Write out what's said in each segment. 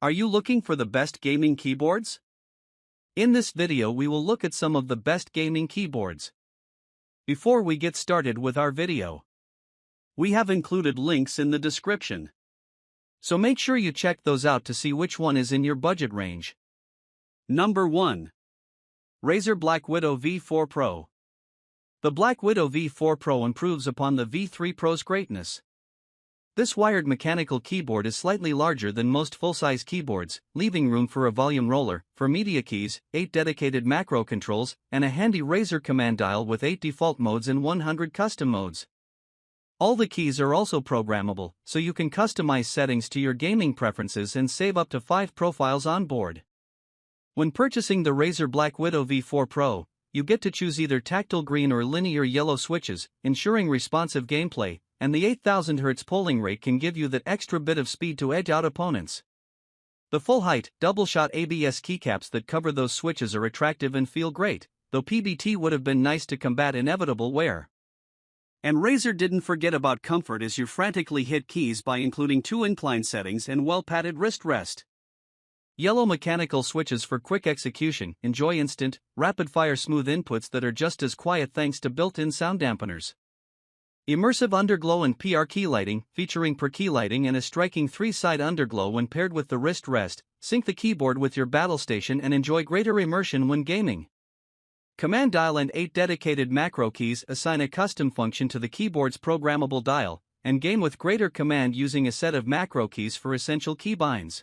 Are you looking for the best gaming keyboards? In this video we will look at some of the best gaming keyboards. Before we get started with our video, we have included links in the description. So make sure you check those out to see which one is in your budget range. Number 1. Razer Black Widow V4 Pro. The Black Widow V4 Pro improves upon the V3 Pro's greatness. This wired mechanical keyboard is slightly larger than most full-size keyboards, leaving room for a volume roller, for media keys, 8 dedicated macro controls, and a handy Razer command dial with 8 default modes and 100 custom modes. All the keys are also programmable, so you can customize settings to your gaming preferences and save up to 5 profiles on board. When purchasing the Razer Black Widow V4 Pro, you get to choose either tactile green or linear yellow switches, ensuring responsive gameplay, and the 8000 Hz polling rate can give you that extra bit of speed to edge out opponents. The full-height, double-shot ABS keycaps that cover those switches are attractive and feel great, though PBT would have been nice to combat inevitable wear. And Razer didn't forget about comfort as you frantically hit keys by including 2 incline settings and well-padded wrist rest. Yellow mechanical switches for quick execution. Enjoy instant, rapid-fire smooth inputs that are just as quiet thanks to built-in sound dampeners. Immersive underglow and PR key lighting, featuring per key lighting and a striking 3-side underglow when paired with the wrist rest. Sync the keyboard with your battle station and enjoy greater immersion when gaming. Command dial and 8 dedicated macro keys assign a custom function to the keyboard's programmable dial, and game with greater command using a set of macro keys for essential keybinds.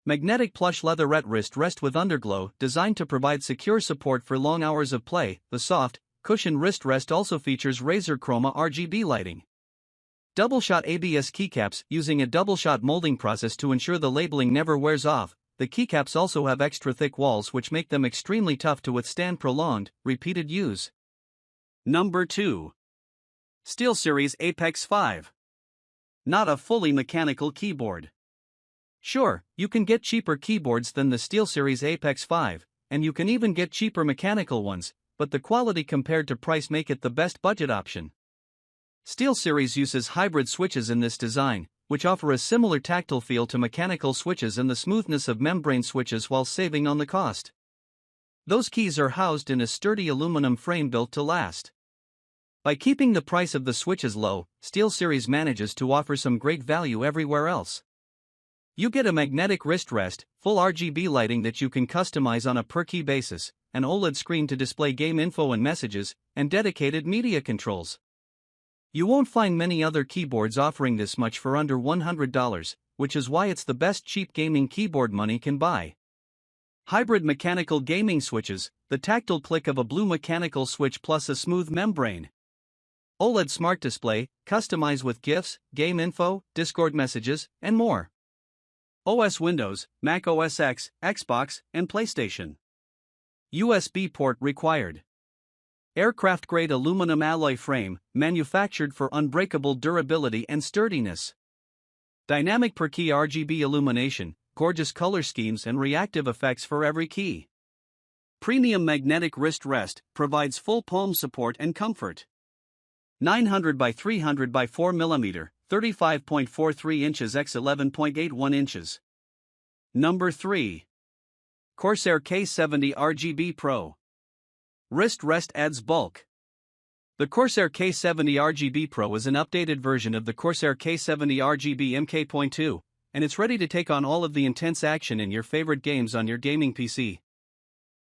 Magnetic plush leatherette wrist rest with underglow, designed to provide secure support for long hours of play. The soft, cushioned wrist rest also features Razer Chroma RGB lighting. Double-shot ABS keycaps, using a double-shot molding process to ensure the labeling never wears off. The keycaps also have extra thick walls which make them extremely tough to withstand prolonged, repeated use. Number 2. SteelSeries Apex 5. Not a fully mechanical keyboard. Sure, you can get cheaper keyboards than the SteelSeries Apex 5, and you can even get cheaper mechanical ones, but the quality compared to price make it the best budget option. SteelSeries uses hybrid switches in this design, which offer a similar tactile feel to mechanical switches and the smoothness of membrane switches while saving on the cost. Those keys are housed in a sturdy aluminum frame built to last. By keeping the price of the switches low, SteelSeries manages to offer some great value everywhere else. You get a magnetic wrist rest, full RGB lighting that you can customize on a per-key basis, an OLED screen to display game info and messages, and dedicated media controls. You won't find many other keyboards offering this much for under $100, which is why it's the best cheap gaming keyboard money can buy. Hybrid mechanical gaming switches, the tactile click of a blue mechanical switch plus a smooth membrane. OLED smart display, customize with GIFs, game info, Discord messages, and more. OS Windows, Mac OS X, Xbox, and PlayStation. USB port required. Aircraft-grade aluminum alloy frame, manufactured for unbreakable durability and sturdiness. Dynamic per-key RGB illumination, gorgeous color schemes and reactive effects for every key. Premium magnetic wrist rest, provides full palm support and comfort. 900 by 300 by 4 mm, 35.43 inches x 11.81 inches. Number 3. Corsair K70 RGB Pro. Wrist rest adds bulk. The Corsair K70 RGB Pro is an updated version of the Corsair K70 RGB MK.2, and it's ready to take on all of the intense action in your favorite games on your gaming PC.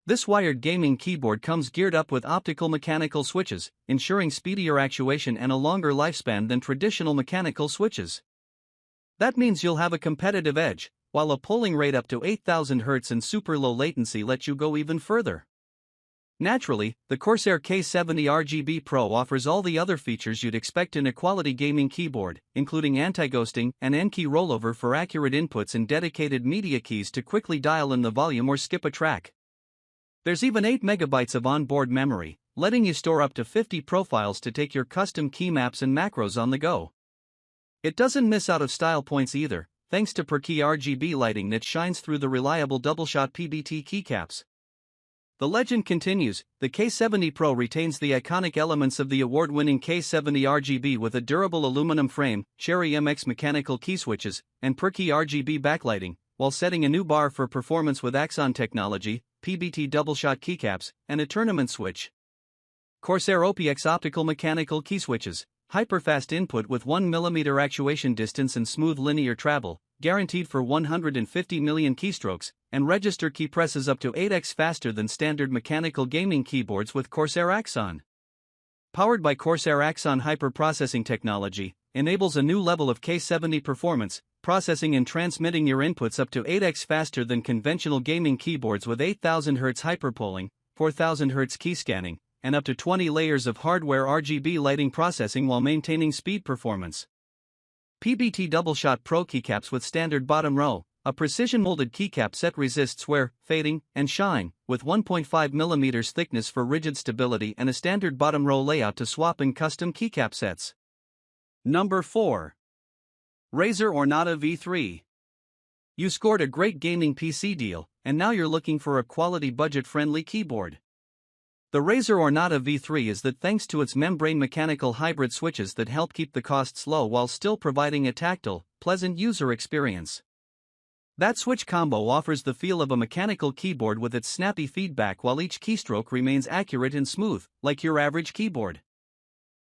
This wired gaming keyboard comes geared up with optical mechanical switches, ensuring speedier actuation and a longer lifespan than traditional mechanical switches. That means you'll have a competitive edge, while a polling rate up to 8000 Hz and super low latency lets you go even further. Naturally, the Corsair K70 RGB Pro offers all the other features you'd expect in a quality gaming keyboard, including anti-ghosting and N-key rollover for accurate inputs and dedicated media keys to quickly dial in the volume or skip a track. There's even 8 MB of onboard memory, letting you store up to 50 profiles to take your custom key maps and macros on the go. It doesn't miss out of style points either, thanks to per-key RGB lighting that shines through the reliable double-shot PBT keycaps. The legend continues, the K70 Pro retains the iconic elements of the award-winning K70 RGB with a durable aluminum frame, Cherry MX mechanical key switches, and per-key RGB backlighting, while setting a new bar for performance with Axon technology, PBT double-shot keycaps, and a tournament switch. Corsair OPX optical mechanical key switches, hyper-fast input with 1mm actuation distance and smooth linear travel, guaranteed for 150 million keystrokes, and register key presses up to 8x faster than standard mechanical gaming keyboards with Corsair Axon. Powered by Corsair Axon hyper-processing technology, enables a new level of K70 performance, processing and transmitting your inputs up to 8x faster than conventional gaming keyboards with 8000 Hz hyperpolling, 4000 Hz key scanning, and up to 20 layers of hardware RGB lighting processing while maintaining speed performance. PBT double-shot Pro keycaps with standard bottom row, a precision-molded keycap set resists wear, fading, and shine, with 1.5 mm thickness for rigid stability and a standard bottom row layout to swap in custom keycap sets. Number 4. Razer Ornata V3. You scored a great gaming PC deal, and now you're looking for a quality budget-friendly keyboard. The Razer Ornata V3 is that thanks to its membrane mechanical hybrid switches that help keep the costs low while still providing a tactile, pleasant user experience. That switch combo offers the feel of a mechanical keyboard with its snappy feedback while each keystroke remains accurate and smooth, like your average keyboard.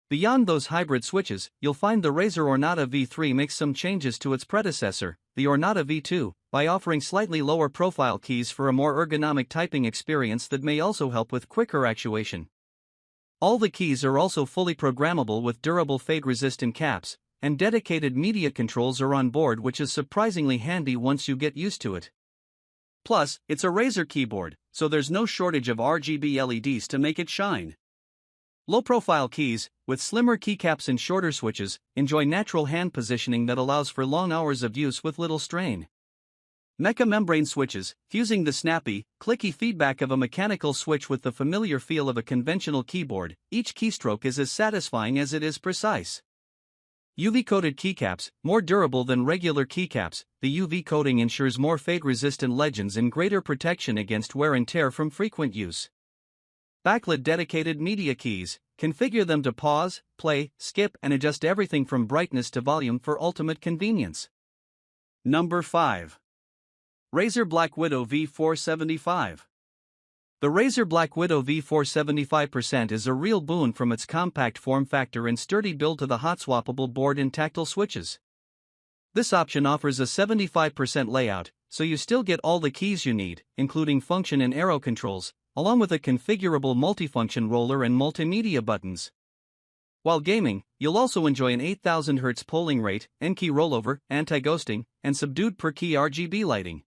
Beyond those hybrid switches, you'll find the Razer Ornata V3 makes some changes to its predecessor, the Ornata V2, by offering slightly lower profile keys for a more ergonomic typing experience that may also help with quicker actuation. All the keys are also fully programmable with durable fade-resistant caps, and dedicated media controls are on board, which is surprisingly handy once you get used to it. Plus, it's a Razer keyboard, so there's no shortage of RGB LEDs to make it shine. Low-profile keys, with slimmer keycaps and shorter switches, enjoy natural hand positioning that allows for long hours of use with little strain. Mecha membrane switches, fusing the snappy, clicky feedback of a mechanical switch with the familiar feel of a conventional keyboard, each keystroke is as satisfying as it is precise. UV-coated keycaps, more durable than regular keycaps, the UV coating ensures more fade-resistant legends and greater protection against wear and tear from frequent use. Backlit dedicated media keys, configure them to pause, play, skip, and adjust everything from brightness to volume for ultimate convenience. Number 5. Razer Black Widow V475. The Razer Black Widow V475% is a real boon from its compact form factor and sturdy build to the hot-swappable board and tactile switches. This option offers a 75% layout, so you still get all the keys you need, including function and arrow controls, along with a configurable multifunction roller and multimedia buttons. While gaming, you'll also enjoy an 8000 Hz polling rate, N-key rollover, anti-ghosting, and subdued per-key RGB lighting.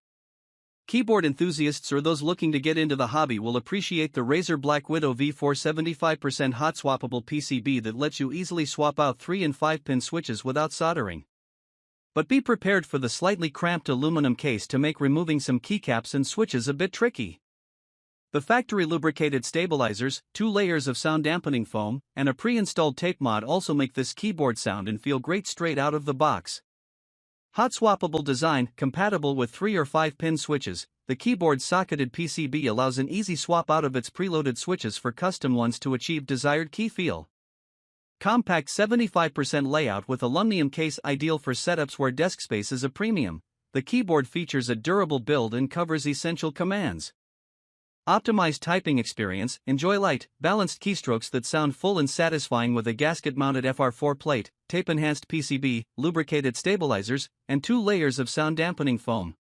Keyboard enthusiasts or those looking to get into the hobby will appreciate the Razer Black Widow V475% hot-swappable PCB that lets you easily swap out 3 and 5-pin switches without soldering. But be prepared for the slightly cramped aluminum case to make removing some keycaps and switches a bit tricky. The factory lubricated stabilizers, 2 layers of sound dampening foam, and a pre-installed tape mod also make this keyboard sound and feel great straight out of the box. Hot swappable design, compatible with 3 or 5-pin switches, the keyboard's socketed PCB allows an easy swap out of its preloaded switches for custom ones to achieve desired key feel. Compact 75% layout with aluminum case ideal for setups where desk space is a premium. The keyboard features a durable build and covers essential commands. Optimized typing experience, enjoy light, balanced keystrokes that sound full and satisfying with a gasket-mounted FR4 plate, tape-enhanced PCB, lubricated stabilizers, and 2 layers of sound dampening foam.